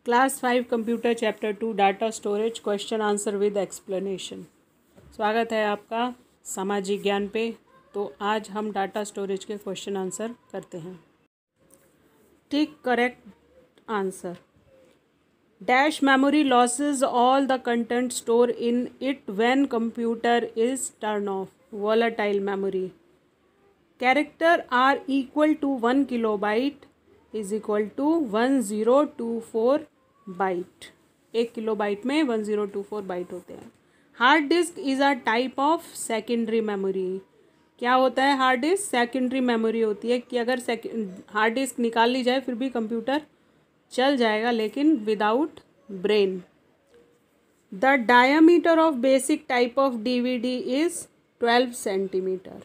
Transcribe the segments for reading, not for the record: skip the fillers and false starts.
Class 5 computer chapter 2 data storage question answer with explanation. स्वागत है आपका सामाजिक ज्ञान पे। तो आज हम डाटा स्टोरेज के क्वेश्चन आंसर करते हैं। Tick correct answer. Dash memory loses all the content store in it when computer is turn off. Volatile memory. Character are equal to 1 kilobyte is equal to 1024 byte. 1 kilobyte में 1024 byte होते हैं। Hard disk is a type of secondary memory. क्या होता है hard disk? Secondary memory होती है कि अगर हार्ड डिस्क निकाल ली जाए फिर भी कंप्यूटर चल जाएगा, लेकिन without brain. The diameter of basic type of DVD is 12 centimetre.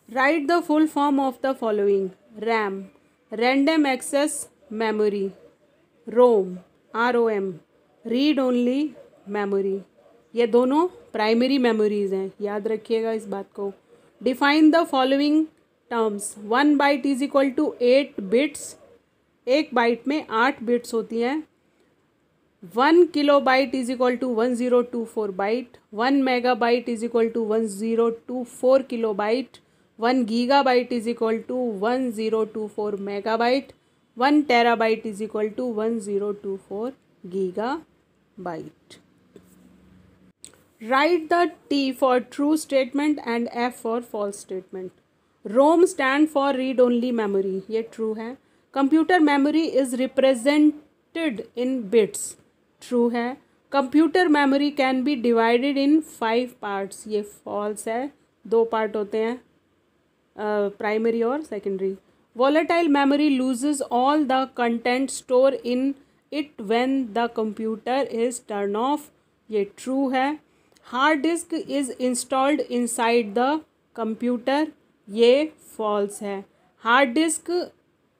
Write the full form of the following. RAM, random access memory. ROM, ROM, read only memory. ये दोनों प्राइमरी मेमोरीज हैं, याद रखिएगा इस बात को। Define the following terms. 1 byte is equal to 8 bits. 1 byte में 8 bits होती हैं। 1 kilobyte is equal to 1024 byte. 1 megabyte is equal to 1024 kilobyte. 1 gigabyte is equal to 1024 megabyte. 1 terabyte is equal to 1024 gigabyte. Write the T for true statement and F for false statement. ROM stand for read only memory, ये true है। Computer memory is represented in bits, true है। Computer memory can be divided in 5 parts, ये false है। 2 part होते हैं, primary और secondary. Volatile memory loses all the content stored in it when the computer is turned off, ये true है। Hard disk is installed inside the computer, ये false है। Hard disk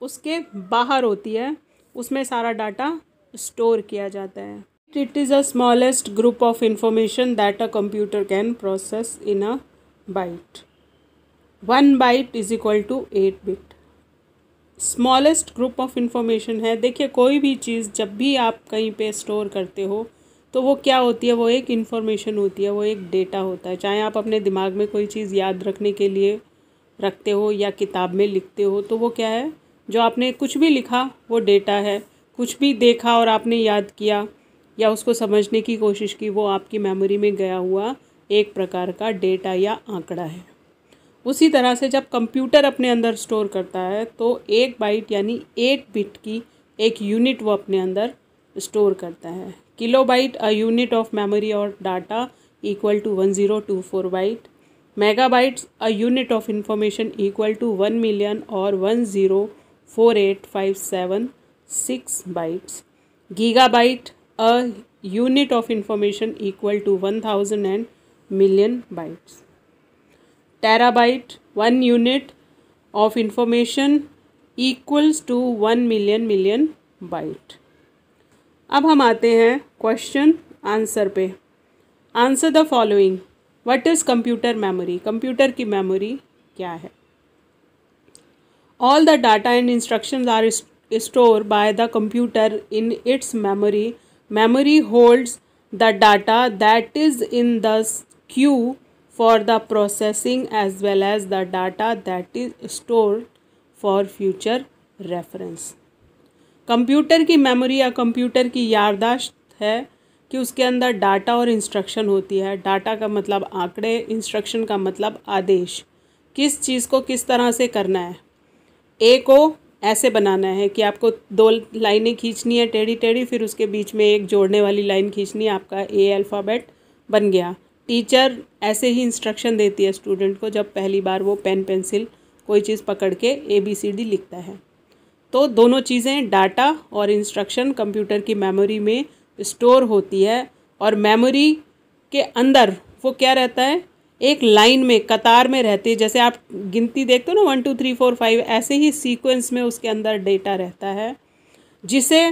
उसके बाहर होती है, उसमें सारा डाटा स्टोर किया जाता है। It is a smallest group of information that a computer can process in a byte. 1 byte is equal to 8 bit। Smallest group of information है। देखिए, कोई भी चीज़ जब भी आप कहीं पे स्टोर करते हो तो वो क्या होती है? वो एक इन्फॉर्मेशन होती है, वो एक डेटा होता है। चाहे आप अपने दिमाग में कोई चीज़ याद रखने के लिए रखते हो या किताब में लिखते हो, तो वो क्या है? जो आपने कुछ भी लिखा वो डेटा है। कुछ भी देखा और आपने याद किया या उसको समझने की कोशिश की, वो आपकी मेमोरी में गया हुआ एक प्रकार का डेटा या आंकड़ा है। उसी तरह से जब कंप्यूटर अपने अंदर स्टोर करता है तो 1 बाइट यानी 8 बिट की एक यूनिट वो अपने अंदर स्टोर करता है। Kilobyte a unit of memory और data equal to 1024 byte. Megabytes a unit of information equal to 1 million और 104857 bytes. Gigabyte a unit of information equal to 1000 and million bytes. Terabyte 1 unit of information equals to 1 million byte. अब हम आते हैं question answer पे। Answer the following. What is computer memory? Computer की memory क्या है? All the data and instructions are store by the computer in its memory. Memory holds the data that is in the queue for the processing as well as the data that is stored for future reference। Computer की memory या computer की याददाश्त है कि उसके अंदर data और instruction होती है। डाटा का मतलब आंकड़े, इंस्ट्रक्शन का मतलब आदेश। किस चीज़ को किस तरह से करना है। ए को ऐसे बनाना है कि आपको 2 लाइनें खींचनी है टेढ़ी टेढ़ी, फिर उसके बीच में एक जोड़ने वाली लाइन खींचनी है, आपका ए अल्फ़ाबेट बन गया। टीचर ऐसे ही इंस्ट्रक्शन देती है स्टूडेंट को जब पहली बार वो पेन पेंसिल कोई चीज़ पकड़ के ABCD लिखता है। तो दोनों चीज़ें, डाटा और इंस्ट्रक्शन, कंप्यूटर की मेमोरी में स्टोर होती है। और मेमोरी के अंदर वो क्या रहता है? एक लाइन में, कतार में रहती है। जैसे आप गिनती देखते हो ना, 1 2 3 4 5, ऐसे ही सीक्वेंस में उसके अंदर डेटा रहता है, जिसे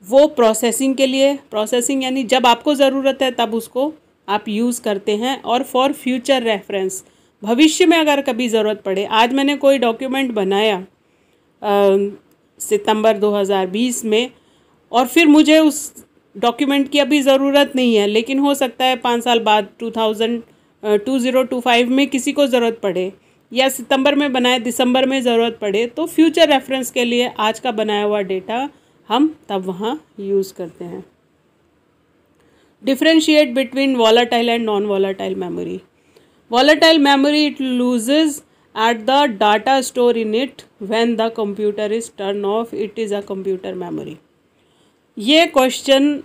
वो प्रोसेसिंग के लिए, प्रोसेसिंग यानी जब आपको ज़रूरत है तब उसको आप यूज़ करते हैं। और फॉर फ्यूचर रेफरेंस, भविष्य में अगर कभी ज़रूरत पड़े। आज मैंने कोई डॉक्यूमेंट बनाया सितंबर 2020 में, और फिर मुझे उस डॉक्यूमेंट की अभी ज़रूरत नहीं है, लेकिन हो सकता है 5 साल बाद 2025 में किसी को ज़रूरत पड़े, या सितंबर में बनाए दिसंबर में ज़रूरत पड़े, तो फ्यूचर रेफरेंस के लिए आज का बनाया हुआ डेटा हम तब वहाँ यूज़ करते हैं। Differentiate between volatile and non volatile memory. Volatile memory it loses at the data store in it when the computer is turned off, it is a computer memory। ये क्वेश्चन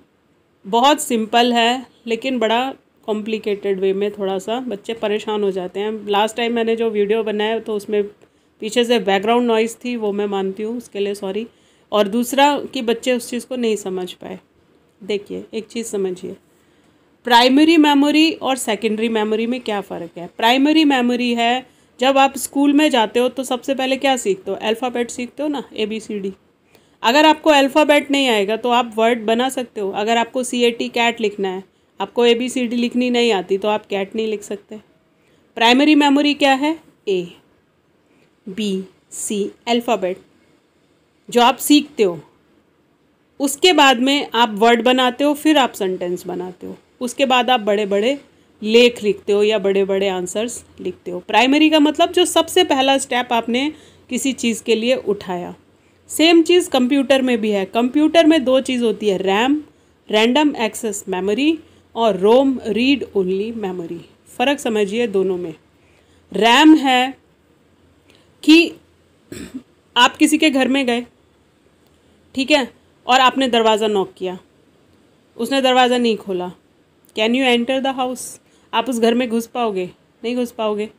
बहुत simple है लेकिन बड़ा complicated वे में थोड़ा सा बच्चे परेशान हो जाते हैं। लास्ट टाइम मैंने जो वीडियो बनाया तो उसमें पीछे से बैकग्राउंड नॉइज़ थी, वो मैं मानती हूँ, उसके लिए सॉरी। और दूसरा कि बच्चे उस चीज़ को नहीं समझ पाए। देखिए एक चीज़ समझिए, प्राइमरी मेमोरी और सेकेंडरी मेमोरी में क्या फ़र्क है। प्राइमरी मेमोरी है जब आप स्कूल में जाते हो तो सबसे पहले क्या सीखते हो, अल्फ़ाबेट सीखते हो ना, ABCD। अगर आपको अल्फ़ाबेट नहीं आएगा तो आप वर्ड बना सकते हो। अगर आपको CAT कैट लिखना है, आपको ABCD लिखनी नहीं आती तो आप कैट नहीं लिख सकते। प्राइमरी मेमोरी क्या है, A B C अल्फ़ाबेट जो आप सीखते हो, उसके बाद में आप वर्ड बनाते हो, फिर आप सेंटेंस बनाते हो, उसके बाद आप बड़े बड़े लेख लिखते हो या बड़े बड़े आंसर्स लिखते हो। प्राइमरी का मतलब जो सबसे पहला स्टेप आपने किसी चीज़ के लिए उठाया। सेम चीज़ कंप्यूटर में भी है। कंप्यूटर में दो चीज़ होती है, रैम रैंडम एक्सेस मेमोरी और रोम रीड ओनली मेमोरी। फ़र्क समझिए दोनों में। रैम है कि आप किसी के घर में गए, ठीक है, और आपने दरवाज़ा नॉक किया, उसने दरवाज़ा नहीं खोला, can you enter the house, आप उस घर में घुस पाओगे, नहीं घुस पाओगे।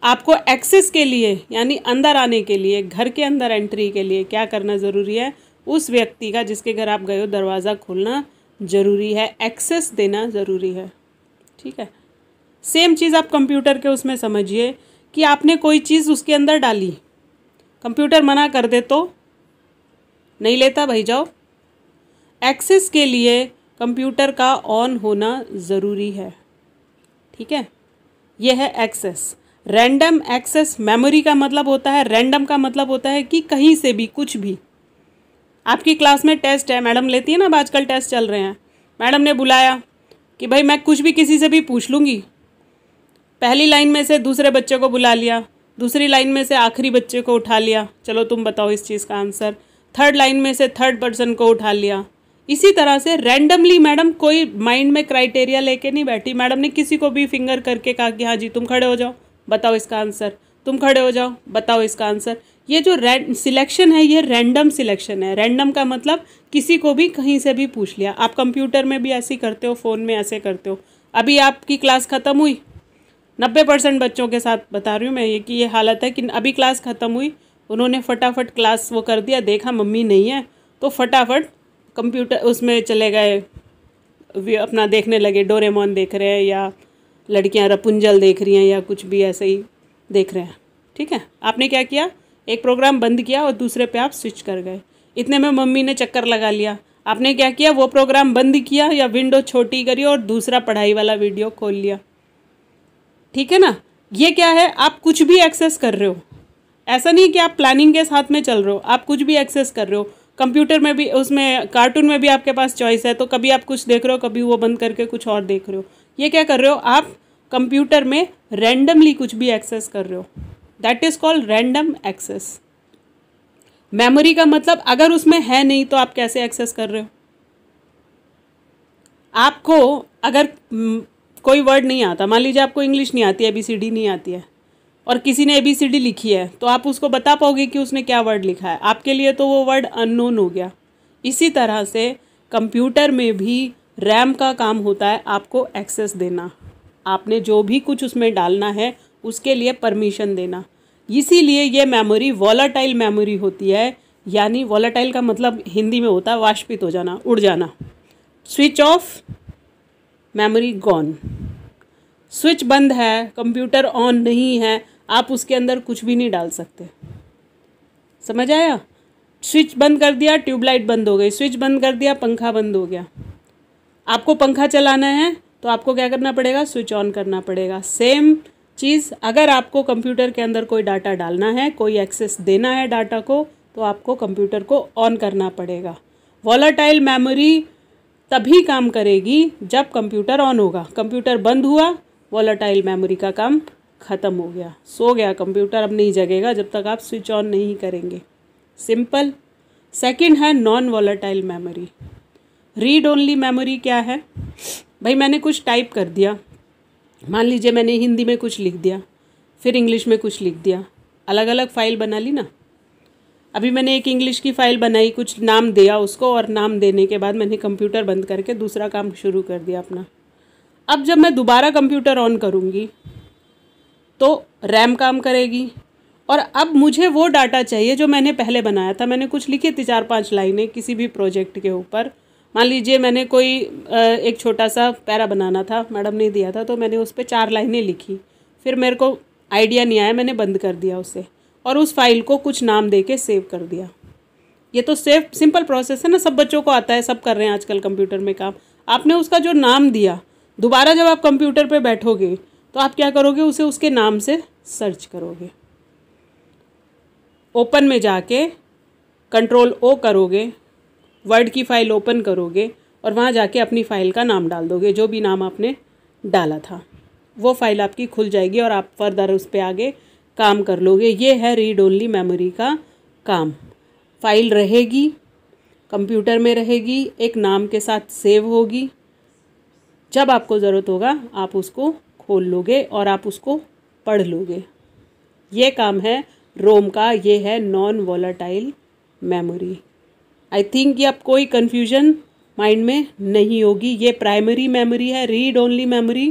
आपको एक्सेस के लिए यानी अंदर आने के लिए, घर के अंदर एंट्री के लिए क्या करना ज़रूरी है, उस व्यक्ति का जिसके घर आप गए हो दरवाज़ा खोलना ज़रूरी है, एक्सेस देना ज़रूरी है, ठीक है। सेम चीज़ आप कंप्यूटर के उसमें समझिए कि आपने कोई चीज़ उसके अंदर डाली, कंप्यूटर मना कर दे तो नहीं लेता, भाई जाओ। एक्सेस के लिए कंप्यूटर का ऑन होना ज़रूरी है, ठीक है। यह है एक्सेस। रैंडम एक्सेस मेमोरी का मतलब होता है, रैंडम का मतलब होता है कि कहीं से भी कुछ भी। आपकी क्लास में टेस्ट है, मैडम लेती है ना, अब आजकल टेस्ट चल रहे हैं, मैडम ने बुलाया कि भाई मैं कुछ भी किसी से भी पूछ लूँगी। पहली लाइन में से दूसरे बच्चे को बुला लिया, दूसरी लाइन में से आखिरी बच्चे को उठा लिया, चलो तुम बताओ इस चीज़ का आंसर। थर्ड लाइन में से थर्ड पर्सन को उठा लिया। इसी तरह से रैंडमली मैडम कोई माइंड में क्राइटेरिया लेके नहीं बैठी। मैडम ने किसी को भी फिंगर करके कहा कि हाँ जी तुम खड़े हो जाओ, बताओ इसका आंसर, तुम खड़े हो जाओ, बताओ इसका आंसर। ये जो सिलेक्शन है ये रैंडम सिलेक्शन है। रैंडम का मतलब किसी को भी कहीं से भी पूछ लिया। आप कंप्यूटर में भी ऐसे करते हो, फ़ोन में ऐसे करते हो। अभी आपकी क्लास ख़त्म हुई, 90% बच्चों के साथ बता रही हूँ मैं ये कि ये हालत है कि अभी क्लास ख़त्म हुई, उन्होंने फटाफट क्लास वो कर दिया, देखा मम्मी नहीं है तो फटाफट कंप्यूटर उसमें चले गए, अपना देखने लगे, डोरेमोन देख रहे हैं या लड़कियां रपुंजल देख रही हैं या कुछ भी ऐसे ही देख रहे हैं, ठीक है। आपने क्या किया, एक प्रोग्राम बंद किया और दूसरे पे आप स्विच कर गए। इतने में मम्मी ने चक्कर लगा लिया, आपने क्या किया, वो प्रोग्राम बंद किया या विंडो छोटी करी और दूसरा पढ़ाई वाला वीडियो खोल लिया, ठीक है ना। ये क्या है, आप कुछ भी एक्सेस कर रहे हो। ऐसा नहीं कि आप प्लानिंग के साथ में चल रहे हो, आप कुछ भी एक्सेस कर रहे हो। कंप्यूटर में भी, उसमें कार्टून में भी आपके पास चॉइस है, तो कभी आप कुछ देख रहे हो, कभी वो बंद करके कुछ और देख रहे हो। ये क्या कर रहे हो, आप कंप्यूटर में रैंडमली कुछ भी एक्सेस कर रहे हो। That is called random access. Memory का मतलब अगर उसमें है नहीं तो आप कैसे एक्सेस कर रहे हो। आपको अगर कोई वर्ड नहीं आता, मान लीजिए आपको इंग्लिश नहीं आती है, ABCD नहीं आती है, और किसी ने ABCD लिखी है, तो आप उसको बता पाओगे कि उसने क्या वर्ड लिखा है। आपके लिए तो वो वर्ड अननोन हो गया। इसी तरह से कंप्यूटर में भी रैम का काम होता है आपको एक्सेस देना। आपने जो भी कुछ उसमें डालना है उसके लिए परमिशन देना। इसीलिए ये मेमोरी वॉलेटाइल मेमोरी होती है। यानी वॉलेटाइल का मतलब हिंदी में होता है वाष्पित हो जाना, उड़ जाना। Switch off, memory gone. Switch बंद है, कंप्यूटर ऑन नहीं है, आप उसके अंदर कुछ भी नहीं डाल सकते। समझ आया। स्विच बंद कर दिया, ट्यूबलाइट बंद हो गई, स्विच बंद कर दिया, पंखा बंद हो गया। आपको पंखा चलाना है तो आपको क्या करना पड़ेगा, स्विच ऑन करना पड़ेगा। सेम चीज़ अगर आपको कंप्यूटर के अंदर कोई डाटा डालना है, कोई एक्सेस देना है डाटा को, तो आपको कंप्यूटर को ऑन करना पड़ेगा। वॉलेटाइल मेमोरी तभी काम करेगी जब कंप्यूटर ऑन होगा। कंप्यूटर बंद हुआ, वॉलेटाइल मेमोरी का काम ख़त्म हो गया, सो गया कंप्यूटर, अब नहीं जगेगा जब तक आप स्विच ऑन नहीं करेंगे। सिंपल। सेकंड है non volatile memory. Read only memory क्या है? भाई मैंने कुछ टाइप कर दिया, मान लीजिए मैंने हिंदी में कुछ लिख दिया, फिर इंग्लिश में कुछ लिख दिया, अलग अलग फाइल बना ली ना। अभी मैंने एक इंग्लिश की फ़ाइल बनाई, कुछ नाम दिया उसको, और नाम देने के बाद मैंने कंप्यूटर बंद करके दूसरा काम शुरू कर दिया अपना। अब जब मैं दोबारा कंप्यूटर ऑन करूँगी तो रैम काम करेगी, और अब मुझे वो डाटा चाहिए जो मैंने पहले बनाया था। मैंने कुछ लिखी थी 4-5 लाइनें किसी भी प्रोजेक्ट के ऊपर। मान लीजिए मैंने कोई एक छोटा सा पैरा बनाना था, मैडम ने दिया था, तो मैंने उस पर 4 लाइनें लिखी। फिर मेरे को आइडिया नहीं आया, मैंने बंद कर दिया उसे, और उस फाइल को कुछ नाम दे के सेव कर दिया। ये तो सिंपल प्रोसेस है ना, सब बच्चों को आता है, सब कर रहे हैं आजकल कंप्यूटर में काम। आपने उसका जो नाम दिया, दोबारा जब आप कंप्यूटर पे बैठोगे तो आप क्या करोगे, उसे उसके नाम से सर्च करोगे। ओपन में जाके Ctrl+O करोगे, वर्ड की फ़ाइल ओपन करोगे, और वहाँ जाके अपनी फ़ाइल का नाम डाल दोगे, जो भी नाम आपने डाला था वो फ़ाइल आपकी खुल जाएगी और आप फर्दर उस पर आगे काम कर लोगे। ये है रीड ओनली मेमोरी का काम। फाइल रहेगी, कंप्यूटर में रहेगी, एक नाम के साथ सेव होगी, जब आपको ज़रूरत होगा आप उसको खोल लोगे और आप उसको पढ़ लोगे। ये काम है रोम का, ये है non volatile memory. I think ये अब कोई कन्फ्यूजन माइंड में नहीं होगी। ये प्राइमरी मेमोरी है, read only memory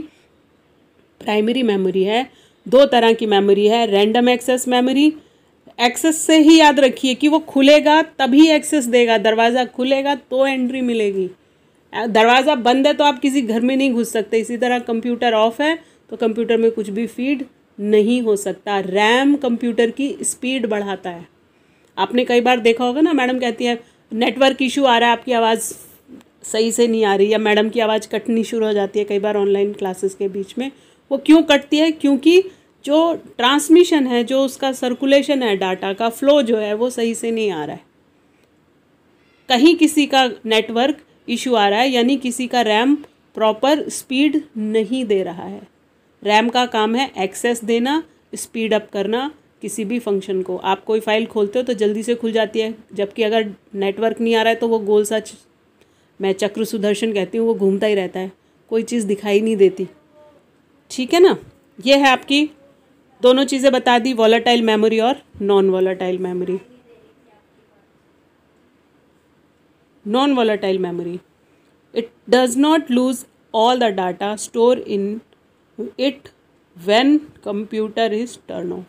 primary memory है। 2 तरह की मेमोरी है, रैंडम एक्सेस मेमोरी। एक्सेस से ही याद रखिए कि वो खुलेगा तभी एक्सेस देगा, दरवाज़ा खुलेगा तो एंट्री मिलेगी। दरवाज़ा बंद है तो आप किसी घर में नहीं घुस सकते। इसी तरह कंप्यूटर ऑफ है तो कंप्यूटर में कुछ भी फीड नहीं हो सकता। रैम कंप्यूटर की स्पीड बढ़ाता है। आपने कई बार देखा होगा ना, मैडम कहती है नेटवर्क इशू आ रहा है, आपकी आवाज़ सही से नहीं आ रही, या मैडम की आवाज़ कटनी शुरू हो जाती है कई बार ऑनलाइन क्लासेस के बीच में। वो क्यों कटती है? क्योंकि जो ट्रांसमिशन है, जो उसका सर्कुलेशन है, डाटा का फ्लो जो है वो सही से नहीं आ रहा है। कहीं किसी का नेटवर्क इशू आ रहा है, यानी किसी का रैम प्रॉपर स्पीड नहीं दे रहा है। रैम का काम है एक्सेस देना, स्पीड अप करना किसी भी फंक्शन को। आप कोई फाइल खोलते हो तो जल्दी से खुल जाती है, जबकि अगर नेटवर्क नहीं आ रहा है तो वो गोल सा, मैं चक्र सुदर्शन कहती हूँ, वो घूमता ही रहता है, कोई चीज़ दिखाई नहीं देती। ठीक है ना। ये है आपकी दोनों चीज़ें बता दी, वॉलेटाइल मेमोरी और non volatile memory. Non volatile memory, it does not lose all the data store in it when computer is turn of.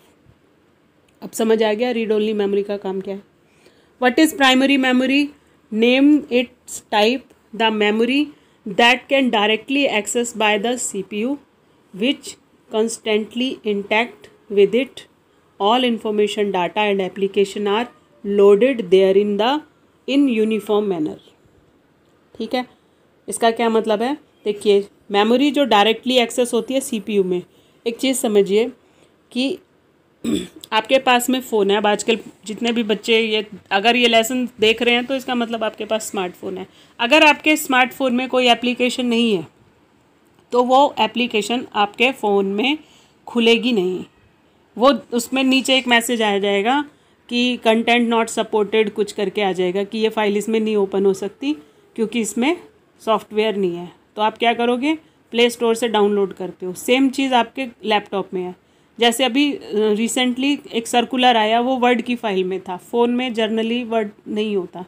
अब समझ आ गया रीड ओनली मेमोरी का काम क्या है। What is primary memory? Name its type, the memory that can directly access by the CPU which constantly intact with it. All information, data and application are loaded there in uniform manner. ठीक है, इसका क्या मतलब है? देखिए, memory जो directly access होती है CPU में, एक चीज़ समझिए कि आपके पास में फ़ोन है। अब आजकल जितने भी बच्चे अगर ये लेसन देख रहे हैं तो इसका मतलब आपके पास स्मार्टफोन है। अगर आपके स्मार्टफोन में कोई एप्लीकेशन नहीं है तो वो एप्लीकेशन आपके फ़ोन में खुलेगी नहीं। वो उसमें नीचे एक मैसेज आ जाएगा कि कंटेंट नॉट सपोर्टेड, कुछ करके आ जाएगा कि ये फ़ाइल इसमें नहीं ओपन हो सकती क्योंकि इसमें सॉफ्टवेयर नहीं है। तो आप क्या करोगे? प्ले स्टोर से डाउनलोड करते हो। सेम चीज़ आपके लैपटॉप में है। जैसे अभी रिसेंटली एक सर्कुलर आया, वो वर्ड की फ़ाइल में था। फ़ोन में जर्नली वर्ड नहीं होता,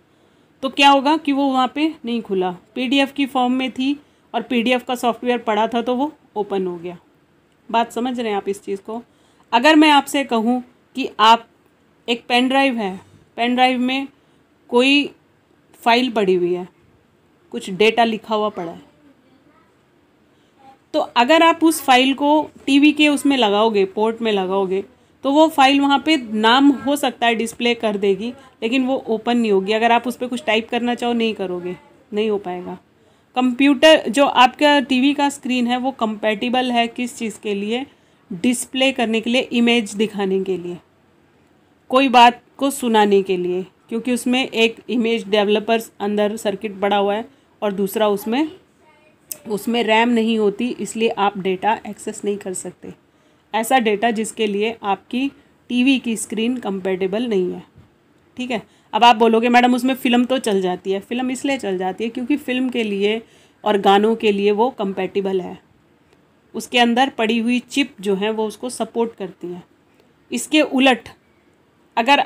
तो क्या होगा कि वो वहाँ पे नहीं खुला। PDF की फॉर्म में थी और PDF का सॉफ्टवेयर पड़ा था तो वो ओपन हो गया। बात समझ रहे हैं आप इस चीज़ को? अगर मैं आपसे कहूँ कि आप एक पेन ड्राइव है, पेन ड्राइव में कोई फाइल पड़ी हुई है, कुछ डेटा लिखा हुआ पड़ा है, तो अगर आप उस फाइल को TV के उसमें लगाओगे, पोर्ट में लगाओगे, तो वो फाइल वहाँ पे नाम हो सकता है डिस्प्ले कर देगी, लेकिन वो ओपन नहीं होगी। अगर आप उस पर कुछ टाइप करना चाहो नहीं करोगे, नहीं हो पाएगा। कंप्यूटर जो आपका TV का स्क्रीन है वो कंपैटिबल है किस चीज़ के लिए? डिस्प्ले करने के लिए, इमेज दिखाने के लिए, कोई बात को सुनाने के लिए, क्योंकि उसमें एक इमेज डेवलपर अंदर सर्किट पड़ा हुआ है और दूसरा उसमें रैम नहीं होती, इसलिए आप डेटा एक्सेस नहीं कर सकते। ऐसा डेटा जिसके लिए आपकी टीवी की स्क्रीन कंपेटेबल नहीं है। ठीक है, अब आप बोलोगे मैडम उसमें फ़िल्म तो चल जाती है। फ़िल्म इसलिए चल जाती है क्योंकि फ़िल्म के लिए और गानों के लिए वो कंपेटेबल है, उसके अंदर पड़ी हुई चिप जो है वो उसको सपोर्ट करती है। इसके उलट अगर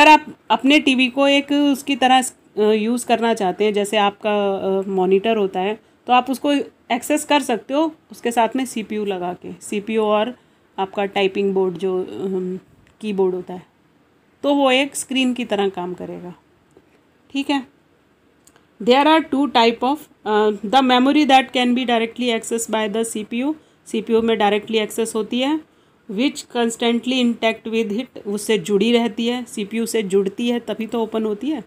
आप अपने टीवी को एक उसकी तरह यूज़ करना चाहते हैं, जैसे आपका मॉनिटर होता है, तो आप उसको एक्सेस कर सकते हो उसके साथ में सीपीयू लगा के, सीपीयू और आपका टाइपिंग बोर्ड जो कीबोर्ड होता है, तो वो एक स्क्रीन की तरह काम करेगा। ठीक है, there are two type of the memory that can be directly access by the CPU, CPU में डायरेक्टली एक्सेस होती है, which constantly intact with it, उससे जुड़ी रहती है, सीपीयू से जुड़ती है तभी तो ओपन होती है।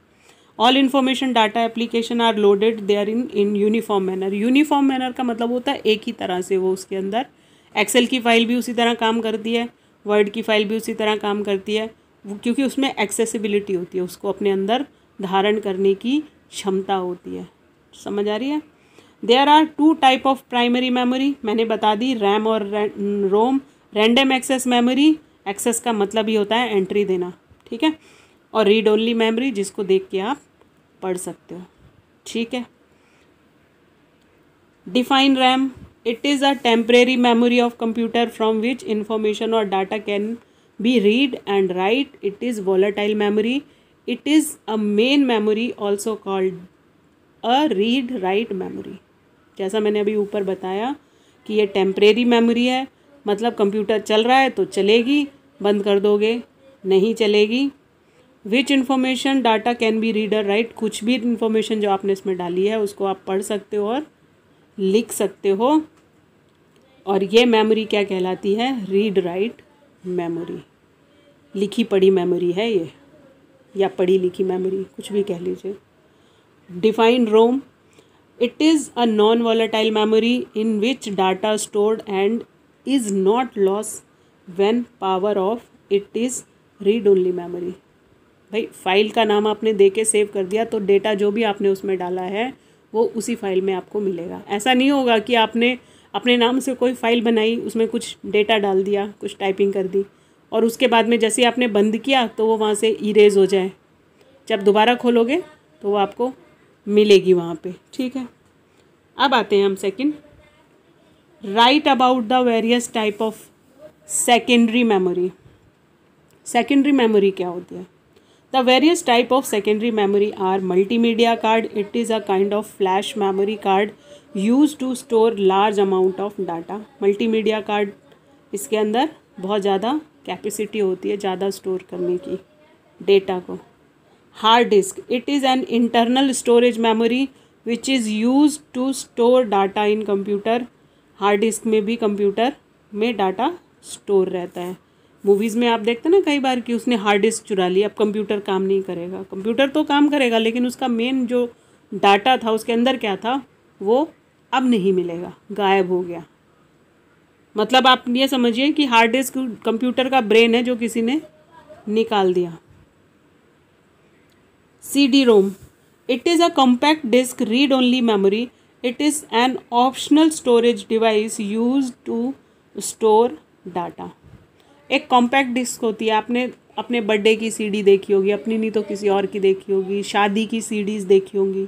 All information data application are loaded there in uniform manner. Uniform manner का मतलब होता है एक ही तरह से वो उसके अंदर, एक्सेल की फ़ाइल भी उसी तरह काम करती है, वर्ड की फ़ाइल भी उसी तरह काम करती है, क्योंकि उसमें एक्सेसिबिलिटी होती है, उसको अपने अंदर धारण करने की क्षमता होती है। समझ आ रही है? There are two type of primary memory, मैंने बता दी, रैम और ROM. Random access memory, access का मतलब ही होता है एंट्री देना। ठीक है, और रीड ओनली मेमोरी, जिसको देख के आप पढ़ सकते हो। ठीक है, define RAM, it is a temporary memory of computer from which information और data can be read and write. It is volatile memory. It is a main memory also called a read write memory. जैसा मैंने अभी ऊपर बताया कि ये temporary memory है, मतलब कंप्यूटर चल रहा है तो चलेगी, बंद कर दोगे नहीं चलेगी। विच information data can B reader right, कुछ भी इन्फॉर्मेशन जो आपने इसमें डाली है उसको आप पढ़ सकते हो और लिख सकते हो, और ये मेमोरी क्या कहलाती है? Read write memory. लिखी पढ़ी मेमोरी है ये, या पढ़ी लिखी मेमोरी, कुछ भी कह लीजिए। Define ROM, it is a non volatile memory in which data stored and is not loss when power off, it is read only memory. भाई फाइल का नाम आपने दे के सेव कर दिया तो डेटा जो भी आपने उसमें डाला है वो उसी फाइल में आपको मिलेगा। ऐसा नहीं होगा कि आपने अपने नाम से कोई फ़ाइल बनाई, उसमें कुछ डेटा डाल दिया, कुछ टाइपिंग कर दी, और उसके बाद में जैसे आपने बंद किया तो वो वहाँ से इरेज हो जाए, जब दोबारा खोलोगे तो वो आपको मिलेगी वहाँ पे। ठीक है, अब आते हैं हम second, right about the various type of secondary memory. Secondary memory क्या होती है? The various type of secondary memory are multimedia card. It is a kind of flash memory card used to store large amount of data. Multimedia card इसके अंदर बहुत ज़्यादा capacity होती है, ज़्यादा स्टोर करने की डेटा को। Hard disk, it is an internal storage memory which is use to store data in computer. Hard disk में भी कंप्यूटर में डाटा स्टोर रहता है। मूवीज़ में आप देखते हैं ना कई बार कि उसने हार्ड डिस्क चुरा ली, अब कंप्यूटर काम नहीं करेगा। कंप्यूटर तो काम करेगा लेकिन उसका मेन जो डाटा था उसके अंदर क्या था वो अब नहीं मिलेगा, गायब हो गया। मतलब आप ये समझिए कि हार्ड डिस्क कंप्यूटर का ब्रेन है जो किसी ने निकाल दिया। CD ROM, it is a compact disc read only memory. It is an optional storage device use to store data. एक कॉम्पैक्ट डिस्क होती है, आपने अपने बर्थडे की सीडी देखी होगी, अपनी नहीं तो किसी और की देखी होगी, शादी की सीडीज़ देखी होंगी।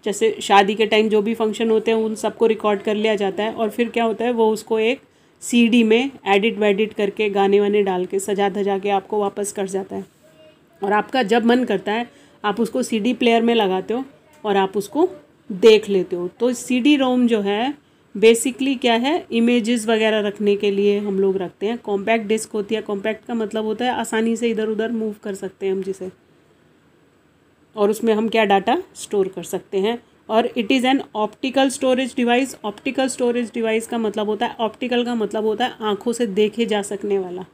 जैसे शादी के टाइम जो भी फंक्शन होते हैं उन सबको रिकॉर्ड कर लिया जाता है और फिर क्या होता है वो उसको एक सीडी में एडिट वेडिट करके गाने वाने डाल के सजा धजा के आपको वापस कर जाता है, और आपका जब मन करता है आप उसको सीडी प्लेयर में लगाते हो और आप उसको देख लेते हो। तो CD रोम जो है बेसिकली क्या है, इमेजेस वगैरह रखने के लिए हम लोग रखते हैं। कॉम्पैक्ट डिस्क होती है, कॉम्पैक्ट का मतलब होता है आसानी से इधर उधर मूव कर सकते हैं हम जिसे, और उसमें हम क्या डाटा स्टोर कर सकते हैं। और it is an optical storage device. Optical storage device का मतलब होता है, ऑप्टिकल का मतलब होता है आँखों से देखे जा सकने वाला।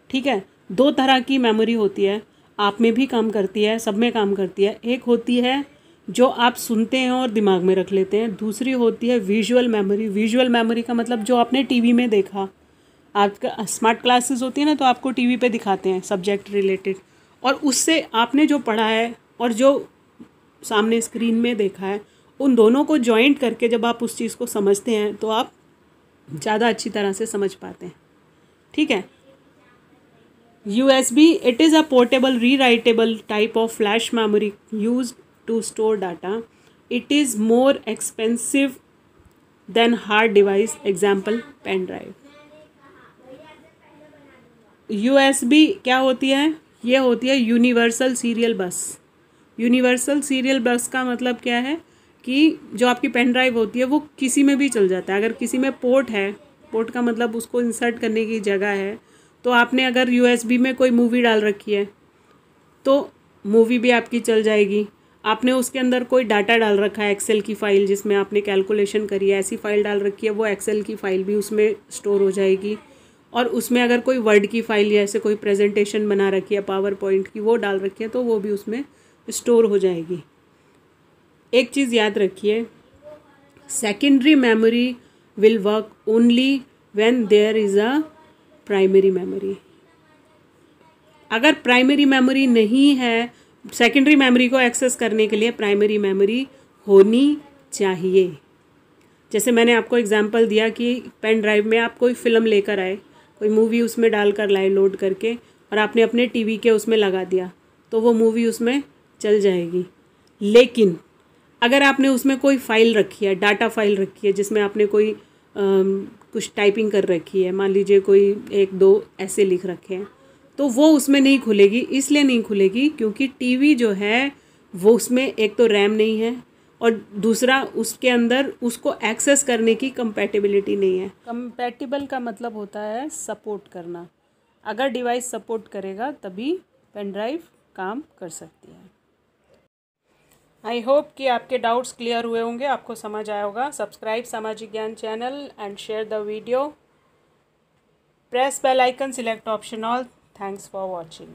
ठीक है, दो तरह की मेमोरी होती है, आप में भी काम करती है, सब में काम करती है। एक होती है जो आप सुनते हैं और दिमाग में रख लेते हैं, दूसरी होती है विजुअल मेमोरी। विजुअल मेमोरी का मतलब जो आपने टीवी में देखा, आपका स्मार्ट क्लासेस होती है ना, तो आपको टीवी पे दिखाते हैं सब्जेक्ट रिलेटेड, और उससे आपने जो पढ़ा है और जो सामने स्क्रीन में देखा है, उन दोनों को जॉइंट करके जब आप उस चीज़ को समझते हैं तो आप ज़्यादा अच्छी तरह से समझ पाते हैं। ठीक है। USB, it is a portable rewritable type of flash memory used to store data. It is more expensive than hard device, example pen drive. USB क्या होती है? ये होती है यूनिवर्सल सीरियल बस। यूनिवर्सल सीरियल बस का मतलब क्या है कि जो आपकी पेन ड्राइव होती है वो किसी में भी चल जाता है। अगर किसी में पोर्ट है, पोर्ट का मतलब उसको इंसर्ट करने की जगह है, तो आपने अगर USB में कोई मूवी डाल रखी है तो मूवी भी आपकी चल जाएगी। आपने उसके अंदर कोई डाटा डाल रखा है, एक्सेल की फ़ाइल जिसमें आपने कैलकुलेशन करी है, ऐसी फ़ाइल डाल रखी है, वो एक्सेल की फ़ाइल भी उसमें स्टोर हो जाएगी। और उसमें अगर कोई वर्ड की फ़ाइल या ऐसे कोई प्रेजेंटेशन बना रखी है पावर पॉइंट की, वो डाल रखी है, तो वो भी उसमें स्टोर हो जाएगी। एक चीज़ याद रखिए, secondary memory will work only when there is a primary memory. अगर प्राइमरी मेमोरी नहीं है, सेकेंडरी मेमोरी को एक्सेस करने के लिए प्राइमरी मेमोरी होनी चाहिए। जैसे मैंने आपको एग्जांपल दिया कि पेन ड्राइव में आप कोई फ़िल्म लेकर आए, कोई मूवी उसमें डाल कर लाए लोड करके, और आपने अपने टीवी के उसमें लगा दिया, तो वो मूवी उसमें चल जाएगी। लेकिन अगर आपने उसमें कोई फ़ाइल रखी है, डाटा फ़ाइल रखी है, जिसमें आपने कोई कुछ टाइपिंग कर रखी है, मान लीजिए कोई 1-2 ऐसे लिख रखे हैं, तो वो उसमें नहीं खुलेगी। इसलिए नहीं खुलेगी क्योंकि टीवी जो है वो उसमें एक तो रैम नहीं है, और दूसरा उसके अंदर उसको एक्सेस करने की कंपैटिबिलिटी नहीं है। कंपैटिबल का मतलब होता है सपोर्ट करना। अगर डिवाइस सपोर्ट करेगा तभी पेन ड्राइव काम कर सकती है। आई होप कि आपके डाउट्स क्लियर हुए होंगे, आपको समझ आया होगा। Subscribe Samajik Gyan channel and share the video. Press bell icon, select option all. Thanks for watching.